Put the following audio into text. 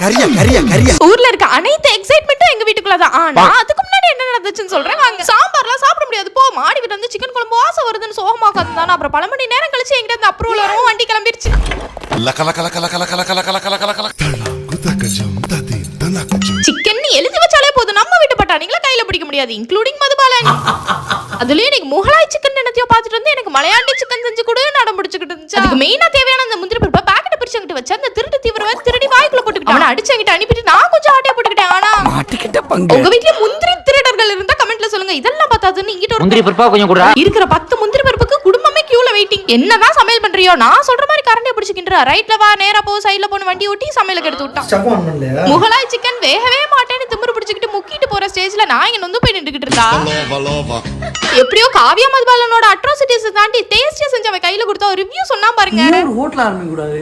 கரியா கரியா கரியா. ஊர்ல இருக்க அனைத்து எக்ஸைட்மெண்ட்டும் எங்க வீட்டுக்குள்ள தான். ஆனா அதுக்கு முன்னாடி என்ன நடந்துச்சுன்னு சொல்றேன் வாங்க. சாம்பார்லாம் சாப்பிட முடியாது போ, மாடி வீட்ல இருந்து சிக்கன் குழம்பு வாசம் வருதுன்னு சோகமா உட்கார்ந்தானா. அப்புறம் பல மணி நேரம் கழிச்சு என்கிட்ட இருந்து அப்ரூவல் வரும், வண்டி கிளம்பிருச்சு. சிக்கன் எழுதி வச்சாலே போதும், நம்ம வீட்டு பட்டாணிகளை கையில பிடிக்க முடியாது, இன்க்ளூடிங் மதுபாலன். அதுலயும் எனக்கு முகலாய் சிக்கன் என்னத்தையோ பாத்துட்டு வந்து எனக்கு மலையாண்டி சிக்கன் செஞ்சு கூட நடம் பிடிச்சிட்டு இருந்துச்சு. அதுக்கு மெயினா தேவையான அந்த முந்திரி பருப்பை பாக்கெட் பிரிச்சுக்கிட்டு வச்சு அந்த திருட்டு தீவிரவாதி திருடி வாய்க்குள்ள போட்டுக்கிட்டு அவனை அடிச்சுக்கிட்டு அனுப்பிட்டு நான் கொஞ்சம் ஆட்டையா போட்டுக்கிட்டேன். ஆனா உங்க வீட்ல முந்திரி திருடர்கள் இருந்தா கமெண்ட்ல சொல்லுங்க. இதெல்லாம் பார்த்தாதுன்னு இங்கிட்ட முந்திரி பருப்பா கொஞ்சம் கூட இருக்கிற 10 முந்திரி பருப்புக்கு குடும்பமே கியூல வெயிட்டிங். என்னதான் சமையல் பண்றியோ நான் சொல்ற மாதிரி கரண்டியை பிடிச்சிக்கின்ற ரைட்ல வா நேரா போ சைடுல போன வண்டி ஓட்டி சமையலுக்கு எடுத்து விட்டான். முகலாய் சிக்கன் வேகவே மாட்டேன்னு திமிரு பிடிச்சிக்கிட்டு முக்கிட்டு போற ஸ்டேஜ்ல நான் இங்க நொந்து போய் நின்றுகிட்டு இருந்தா. எப்படியோ காவியா மதுபாலனோட அட்ராசிட்டிஸ் தாண்டி டேஸ்டியா செஞ்சு அவன் கையில கொடுத்தா ஒரு ரிவ்யூ சொன்னா பாருங்க. ஹோட்டல் ஆரம்பிக்க கூடாது.